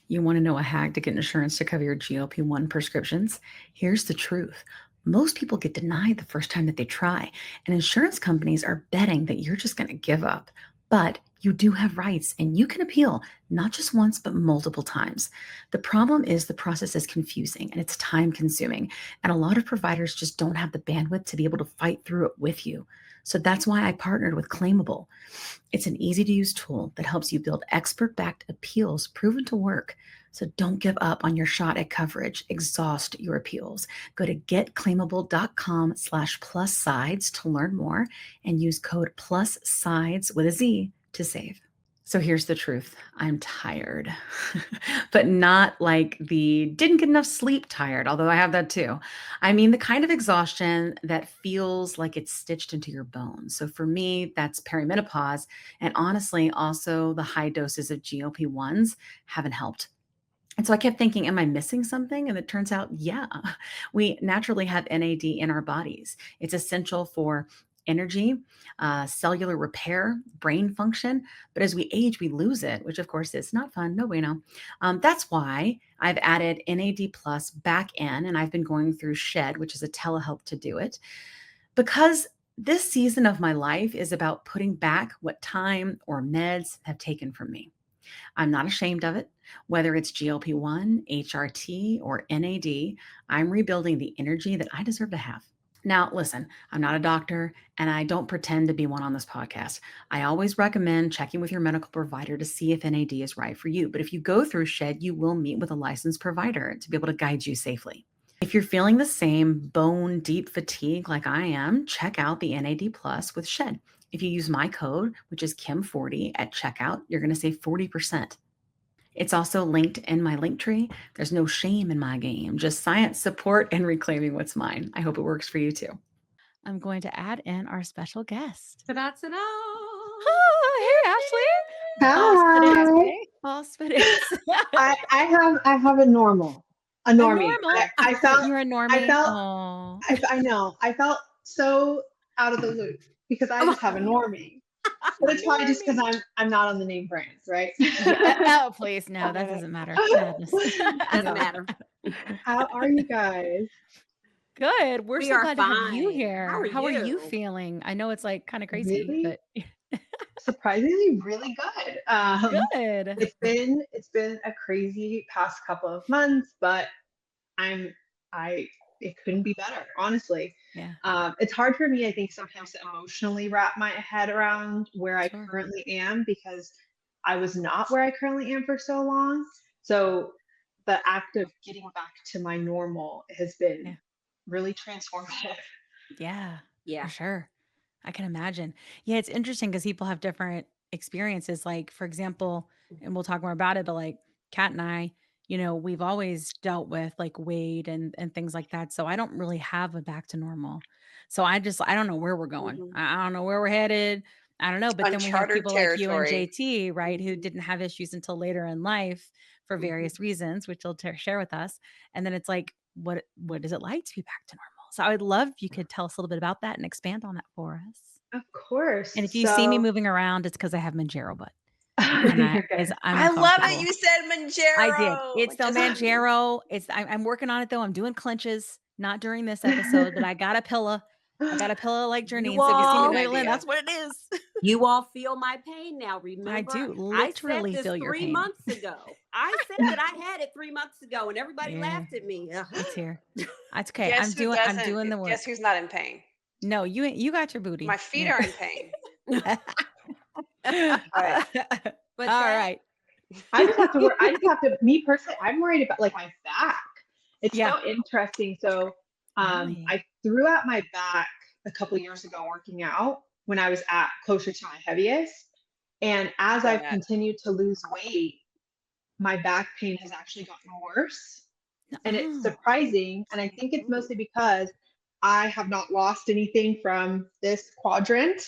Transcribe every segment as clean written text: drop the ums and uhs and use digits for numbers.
You want to know a hack to get insurance to cover your GLP-1 prescriptions? Here's the truth. Most people get denied the first time that they try, and insurance companies are betting that you're just going to give up. But you do have rights and you can appeal, not just once, but multiple times. The problem is the process is confusing and it's time consuming, and a lot of providers just don't have the bandwidth to be able to fight through it with you. So that's why I partnered with Claimable. It's an easy to use tool that helps you build expert backed appeals proven to work. So don't give up on your shot at coverage. Exhaust your appeals. Go to getclaimable.com/plus sides to learn more and use code plus sides with a Z to save. So here's the truth. I'm tired, but not like the didn't get enough sleep tired, although I have that too. I mean, the kind of exhaustion that feels like it's stitched into your bones. So for me, that's perimenopause. And honestly, also the high doses of GLP-1s haven't helped. And so I kept thinking, am I missing something? And it turns out, yeah, we naturally have NAD in our bodies. It's essential for energy, cellular repair, brain function. But as we age, we lose it, which of course is not fun. No bueno. That's why I've added NAD plus back in, and I've been going through Shed, which is a telehealth to do it, because this season of my life is about putting back what time or meds have taken from me. I'm not ashamed of it. Whether it's GLP-1, HRT, or NAD, I'm rebuilding the energy that I deserve to have. Now, listen, I'm not a doctor and I don't pretend to be one on this podcast. I always recommend checking with your medical provider to see if NAD is right for you. But if you go through Shed, you will meet with a licensed provider to be able to guide you safely. If you're feeling the same bone deep fatigue like I am, check out the NAD Plus with Shed. If you use my code, which is Kim40 at checkout, you're going to save 40%. It's also linked in my link tree. There's no shame in my game, just science support and reclaiming what's mine. I hope it works for you too. I'm going to add in our special guest. Ta-da, ta-da. Oh, hey, Ashely. Hi. False but it's I have a normal, a a normie. normal. I felt You're a normie. I felt Oh. I know I felt so out of the loop because I just have a normie. But it's probably just because I'm not on the name brands, right? Yeah. Oh, please, no, that doesn't matter. Madness. Doesn't matter. How are you guys? Good. We're We so are glad to have you fine. here. How are you you? feeling? I know it's like kind of crazy, Really, but surprisingly, really good. good. It's been a crazy past couple of months, but I'm I it couldn't be better, honestly. Yeah, It's hard for me, I think, sometimes to emotionally wrap my head around where I sure. currently am because I was not where I currently am for so long. So the act of getting back to my normal has Yeah. been really transformative. Yeah, for Yeah. sure. I can imagine. Yeah, it's interesting because people have different experiences. Like, for example, and we'll talk more about it, but like Kat and I, we've always dealt with like weight and things like that. So I don't really have a back to normal. So I don't know where we're going. Mhm. I don't know where we're headed. I don't know. But then we have Uncharted people like you and territory. JT, right, who Mhm. didn't have issues until later in life for Mhm. various reasons, which they'll share with us. And then it's like, what is it like to be back to normal? So I would love if you could tell us a little bit about that and expand on that for us. Of course. And if you see me So moving around, it's because I have Mounjaro butt, and you're good. I'm I love that uncomfortable. you said I did. Manjaro. It's the Just for me. Mounjaro. I'm working on it though. I'm doing clenches, not during this episode, but I got a pillow. I got a pillow like You Jernine. So if you see me Good all, wiggling, idea. that's what it is. you all feel my pain now. I Remember, do I said literally this feel your 3 pain. months ago. I said that I had it 3 months ago, and everybody Yeah, laughed at me. Ugh. it's here. That's okay. Guess who I'm doesn't? doing the Guess work. who's not in pain? No, you got your My booty. feet are in pain. But But All that right. I just have to work. I just have to, me personally, I'm worried about like my back. It's Yeah. so interesting. So Really? I threw out my back a couple years ago working out when I was at closer to my heaviest. And as I've that. continued to lose weight, my back pain has actually gotten worse. And it's Oh. surprising. And I think it's mostly because I have not lost anything from this quadrant,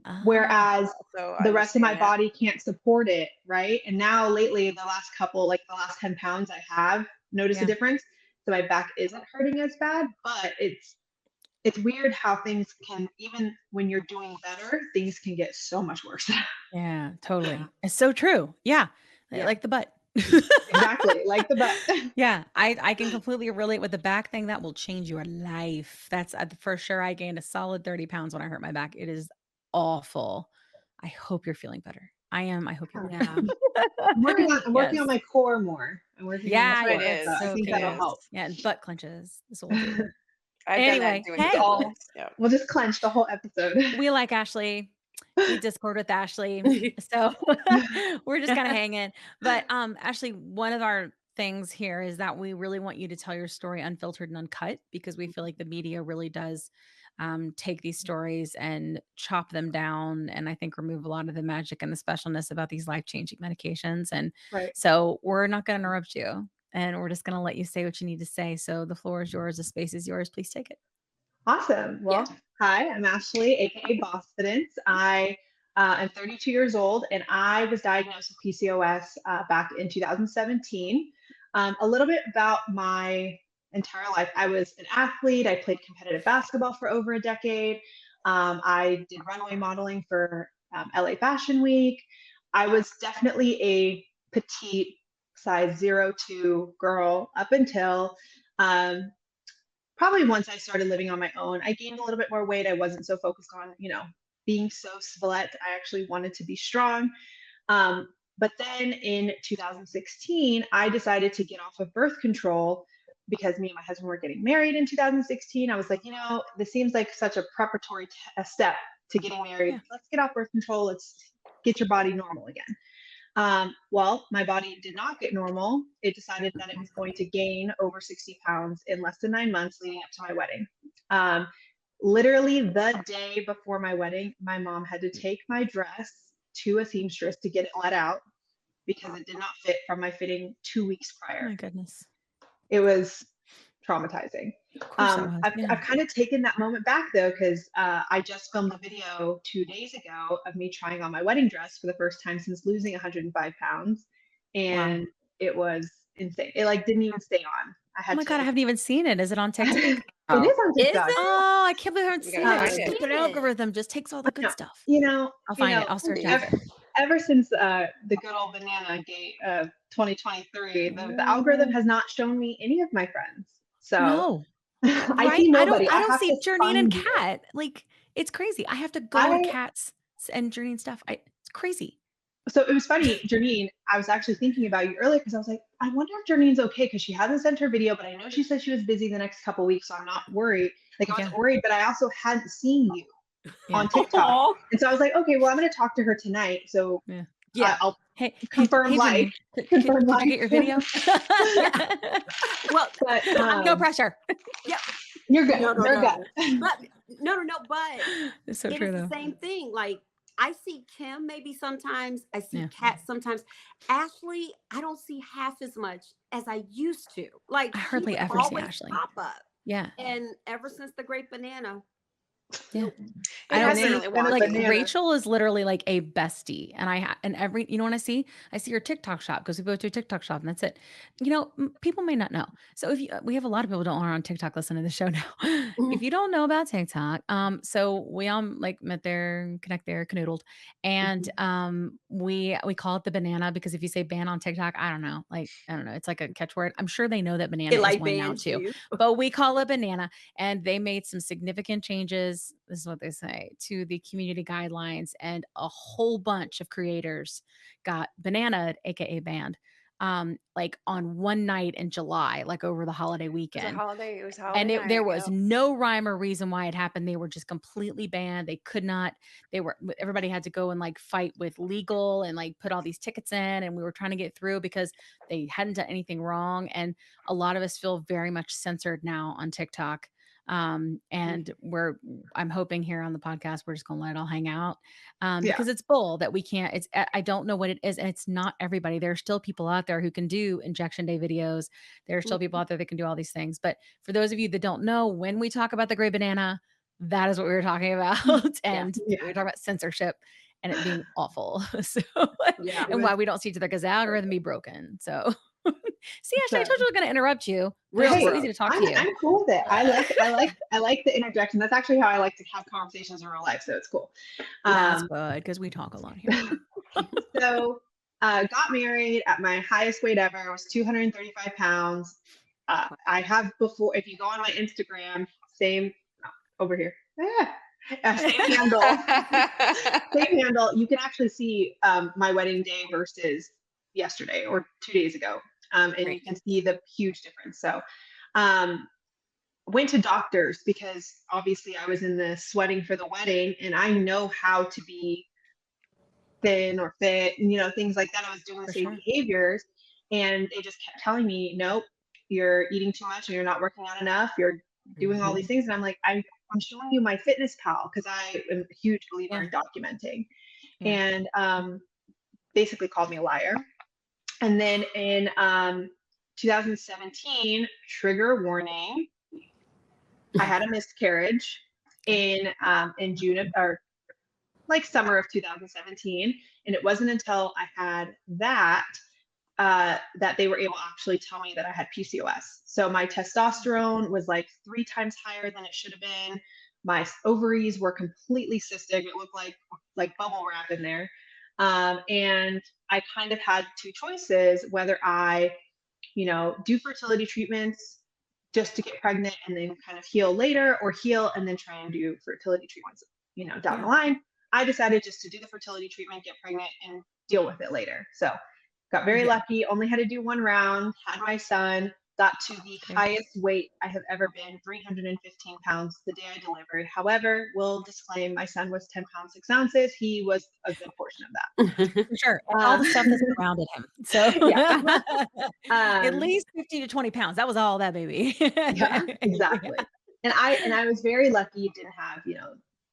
Oh. whereas So I the rest of my understand that. body can't support it, right? And now lately, the last couple, like the last 10 pounds, I have noticed a Yeah. difference. So my back isn't hurting as bad, but it's weird how things can, even when you're doing better, things can get so much worse. Yeah, yeah, totally. It's so true. Yeah. yeah. Like the butt. Exactly. Like the butt. Yeah, I can completely relate with the back thing. That will change your life. That's for sure. I gained a solid 30 pounds when I hurt my back. It is awful. I hope you're feeling better. I am. I hope you're better. Yeah. I'm working on Yes. my core more. I'm working on the Yeah, core. It it's So is. I so think It that'll key. is. help. Yeah, and butt clenches. This will do. I've done that Anyway, doing Just hey, butt all, clenches. Yeah. we'll just clench the whole episode. we like Ashely. We Discord with Ashely. So we're just kind of hanging. But Ashely, one of our things here is that we really want you to tell your story unfiltered and uncut, because we feel like the media really does take these stories and chop them down, and I think remove a lot of the magic and the specialness about these life-changing medications. And Right. so we're not going to interrupt you, and we're just going to let you say what you need to say. So the floor is yours, the space is yours. Please take it. Awesome. Well, hi, I'm Ashely, aka Bosphidence. I am 32 years old, and I was diagnosed with PCOS back in 2017. A little bit about my entire life. I was an athlete. I played competitive basketball for over a decade. I did runway modeling for LA Fashion Week. I was definitely a petite size 0 2 girl up until probably once I started living on my own. I gained a little bit more weight. I wasn't so focused on, being so split. I actually wanted to be strong. But then in 2016, I decided to get off of birth control because me and my husband were getting married in 2016. I was like, this seems like such a preparatory step to getting married. Yeah. Let's get off birth control. Let's get your body normal again. Well, my body did not get normal. It decided that it was going to gain over 60 pounds in less than 9 months leading up to my wedding. Literally the day before my wedding, my mom had to take my dress to a seamstress to get it let out because it did not fit from my fitting 2 weeks Oh prior. my goodness. It was traumatizing. Of course it was. I've kind of taken that moment back though, because I just filmed a video 2 days ago of me trying on my wedding dress for the first time since losing 105 pounds, and it was insane. It like didn't even stay on. I Oh had my to. God, I haven't even seen it. Is it on TikTok? It is on Is TikTok. it? Oh, I can't believe I haven't You seen gotta it. find it. Stupid algorithm just takes all the good No, stuff. I'll find it. I'll search ever, after. ever since the good old banana gate of 2023, the algorithm has not shown me any of my friends. So No. I Right? see I nobody. don't have see to Journey and find you. Kat. Like, it's crazy. I have to go to I Kat's and Journey and stuff. It's crazy. So it was funny, Janine, I was actually thinking about you earlier because I was like, I wonder if Janine's okay because she hasn't sent her video, but I know she said she was busy the next couple weeks, so I'm not worried. Like I was worried, but I also hadn't seen you on TikTok. Aw. And so I was like, okay, well, I'm going to talk to her tonight. So Yeah. I'll Hey, confirm hey, live. Janine, Confirm could you get your video? Well, But No pressure. you're good. no, You're good. but but It's so it true is the though. same thing. Like I see Kim maybe sometimes. I see Yeah. Kat sometimes. Ashely, I don't see half as much as I used to. Like I she hardly would ever see always Ashely. pop up. Yeah. And ever since the Great Banana, Yeah. It I don't hasn't see really worked. like banana. Rachel is literally like a bestie, and every what I see your TikTok shop because we go to a TikTok shop and that's it. People may not know. So if we have a lot of people don't are on TikTok listening to the show now. If you don't know about TikTok, so we all like met there, connect there, canoodled, and we call it the banana because if you say ban on TikTok, I don't know, it's like a catchword. I'm sure they know that banana it is like one now bans too, you. but we call it banana, and they made some significant changes. This is what they say to the community guidelines, and a whole bunch of creators got banana, aka banned, like on one night in July, like over the holiday weekend. It was a holiday And night, there was no rhyme or reason why it happened. They were just completely banned. They could not, everybody had to go and like fight with legal and like put all these tickets in. And we were trying to get through because they hadn't done anything wrong. And a lot of us feel very much censored now on TikTok. And I'm hoping here on the podcast, we're just going to let it all hang out. Because it's bull that we can't, I don't know what it is. And it's not everybody. There are still people out there who can do injection day videos. There are still people out there that can do all these things. But for those of you that don't know, when we talk about the gray banana, that is what we were talking about. And we were talking about censorship and it being awful. So, and why we don't see each other because the algorithm be broken. So, see, Ashely, I told you I was going to interrupt you. It's so easy to talk to you. I'm cool with it. I like the interjection. That's actually how I like to have conversations in real life. So it's cool. That's good because we talk a lot here. So Got married at my highest weight ever. I was 235 pounds. I have before, if you go on my Instagram, same over here. Same handle. Same handle. You can actually see my wedding day versus yesterday or 2 days ago. And you can see the huge difference. So went to doctors because obviously I was in the sweating for the wedding and I know how to be thin or fit, and, things like that. I was doing the same behaviors and they just kept telling me, nope, you're eating too much and you're not working out enough. You're doing all these things. And I'm like, I'm showing you my fitness pal because I am a huge believer in documenting. And basically called me a liar. And then in 2017, trigger warning, I had a miscarriage in June of, or like summer of 2017. And it wasn't until I had that that they were able to actually tell me that I had PCOS. So my testosterone was like 3 times higher than it should have been. My ovaries were completely cystic. It looked like bubble wrap in there. And I kind of had 2 choices, whether I, do fertility treatments just to get pregnant and then kind of heal later, or heal and then try and do fertility treatments, down the line. I decided just to do the fertility treatment, get pregnant, and deal with it later. So got very lucky, only had to do 1 round, had my son, got to the highest weight I have ever been, 315 pounds the day I delivered. However, will disclaim my son was 10 pounds, 6 ounces. He was a good portion of that. For sure. And all the stuff that surrounded him. So at least 50 to 20 pounds. That was all that baby. Yeah, exactly. And I was very lucky, didn't have,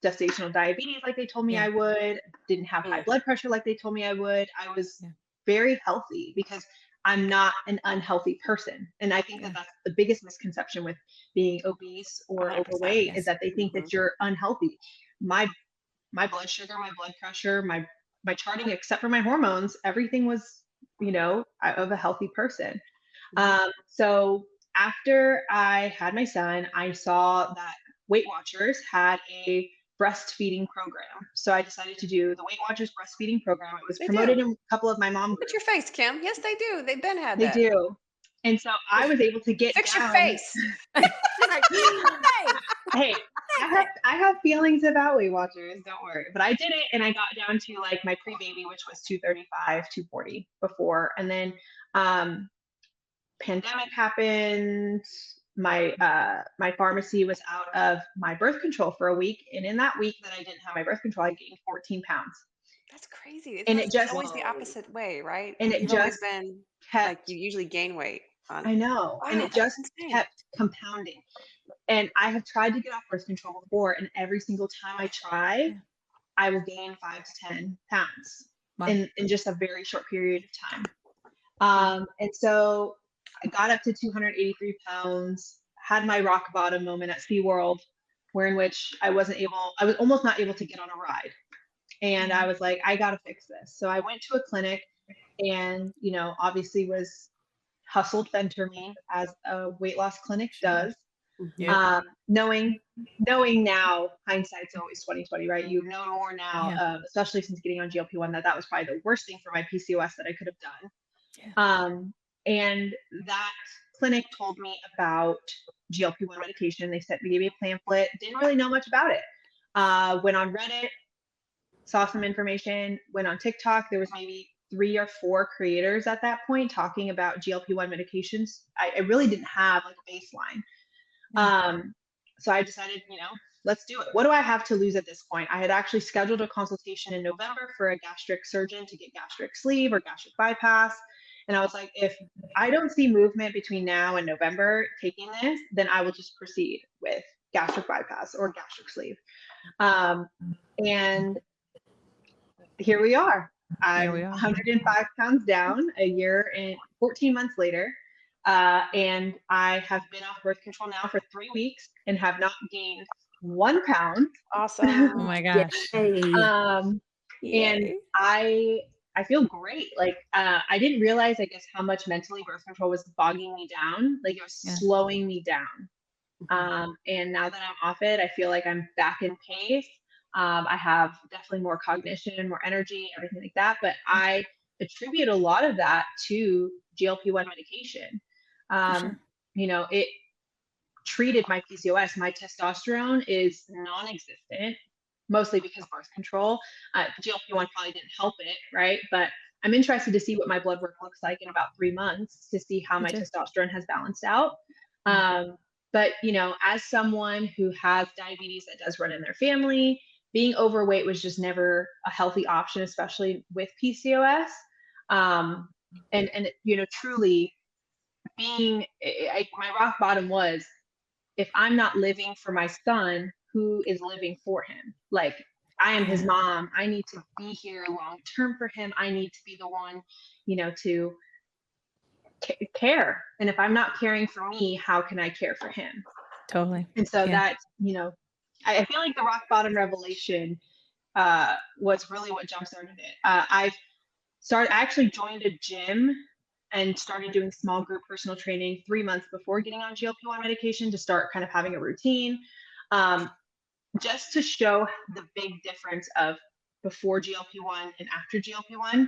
gestational diabetes like they told me I would, didn't have high blood pressure like they told me I would. I was very healthy because I'm not an unhealthy person. And I think that that's the biggest misconception with being obese or overweight is that they think that you're unhealthy. My blood sugar, my blood pressure, my charting, except for my hormones, everything was, of a healthy person. So after I had my son, I saw that Weight Watchers had a breastfeeding program. So I decided to do the Weight Watchers breastfeeding program. It was promoted in a couple of my mom Look at your face, Kim. Yes, they do. They've been had They that. do. And so I was able to get Fix down. your face. Hey, I have feelings about Weight Watchers, don't worry. But I did it and I got down to like my pre-baby, which was 235, 240 before. And then pandemic happened. My pharmacy was out of my birth control for a week. And in that week that I didn't have my birth control, I gained 14 pounds. That's crazy. And It's always the opposite way, right? And it You've just always been like you usually gain weight. I know. Wow, and it just insane. kept compounding. And I have tried to get off birth control before, and every single time I try, I will gain 5 to 10 pounds in just a very short period of time. And so I got up to 283 pounds, had my rock bottom moment at SeaWorld, in which I was almost not able to get on a ride. And I was like, I got to fix this. So I went to a clinic and, obviously was hustled phentermine as a weight loss clinic does. Knowing now, hindsight's always 20/20, right? You know more now, especially since getting on GLP-1, that was probably the worst thing for my PCOS that I could have done. And that clinic told me about GLP-1 medication. They gave me a pamphlet. Didn't really know much about it. Went on Reddit, saw some information. Went on TikTok. There was maybe 3 or 4 creators at that point talking about GLP-1 medications. I really didn't have like a baseline. So I decided, let's do it. What do I have to lose at this point? I had actually scheduled a consultation in November for a gastric surgeon to get gastric sleeve or gastric bypass. And I was like, if I don't see movement between now and November taking this, then I will just proceed with gastric bypass or gastric sleeve. And here we are. I'm 105 pounds down a year and 14 months later. And I have been off birth control now for 3 weeks and have not gained 1 pound. Awesome. Oh my gosh. And I feel great. Like, I didn't realize, I guess, how much mentally birth control was bogging me down. Like, it was slowing me down. And now that I'm off it, I feel like I'm back in pace. I have definitely more cognition, more energy, everything like that. But I attribute a lot of that to GLP-1 medication. For sure. It treated my PCOS. My testosterone is non-existent, mostly because birth control. GLP-1 probably didn't help it, right? But I'm interested to see what my blood work looks like in about 3 months to see how Me my too. testosterone has balanced out. But as someone who has diabetes that does run in their family, being overweight was just never a healthy option, especially with PCOS. And truly my rock bottom was, if I'm not living for my son, who is living for him? Like, I am his Yeah. mom. I need to be here long term for him. I need to be the one, to care. And if I'm not caring for me, how can I care for him? Totally. And so Yeah. I feel like the rock bottom revelation was really what jump started it. I actually joined a gym and started doing small group personal training 3 months before getting on GLP-1 medication to start kind of having a routine, just to show the big difference of before GLP-1 and after GLP-1.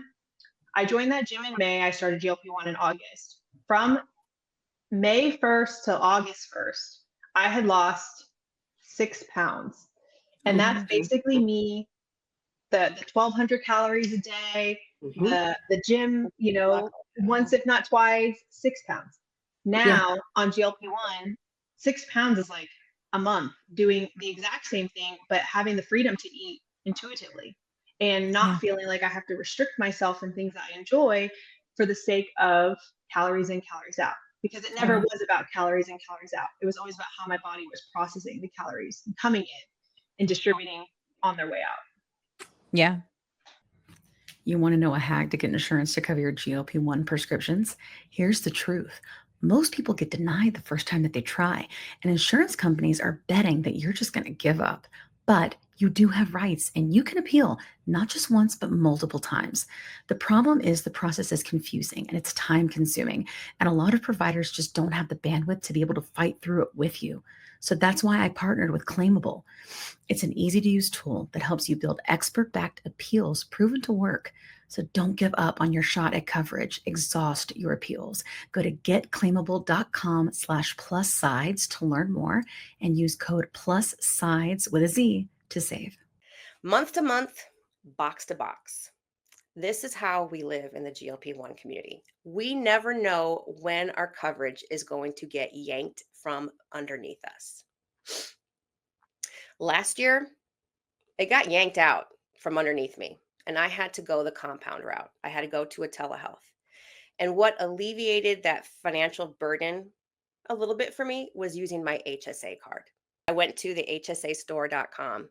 I joined that gym in May. I started GLP-1 in August. From May 1st to August 1st, I had lost 6 pounds. And that's basically me, the 1,200 calories a day, the gym, once if not twice, 6 pounds. Now on GLP-1, 6 pounds is like a month doing the exact same thing, but having the freedom to eat intuitively and not feeling like I have to restrict myself from things I enjoy for the sake of calories in, calories out. Because it never was about calories in, calories out. It was always about how my body was processing the calories coming in and distributing on their way out. Yeah. You want to know a hack to get insurance to cover your GLP-1 prescriptions? Here's the truth. Most people get denied the first time that they try, and insurance companies are betting that you're just going to give up. But you do have rights, and you can appeal not just once, but multiple times. The problem is the process is confusing and it's time consuming, and a lot of providers just don't have the bandwidth to be able to fight through it with you. So that's why I partnered with Claimable. It's an easy to use tool that helps you build expert backed appeals proven to work. So don't give up on your shot at coverage. Exhaust your appeals. Go to getclaimable.com/plus sides to learn more and use code plus sides with a Z to save. Month to month, box to box. This is how we live in the GLP-1 community. We never know when our coverage is going to get yanked from underneath us. Last year, it got yanked out from underneath me, and I had to go the compound route. I had to go to a telehealth. And what alleviated that financial burden a little bit for me was using my HSA card. I went to the hsastore.com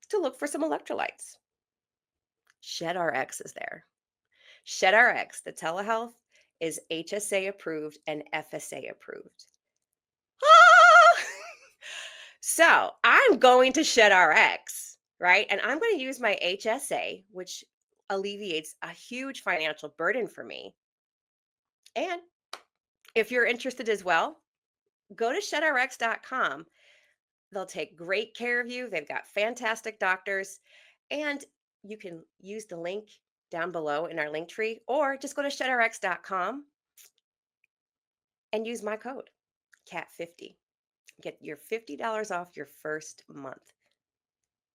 to look for some electrolytes. ShedRx is there. ShedRx, the telehealth, is HSA approved and FSA approved. Ah! So I'm going to ShedRx, right? And I'm going to use my HSA, which alleviates a huge financial burden for me. And if you're interested as well, go to shedrx.com. They'll take great care of you. They've got fantastic doctors, and you can use the link down below in our link tree, or just go to shedrx.com and use my code CAT50. Get your $50 off your first month.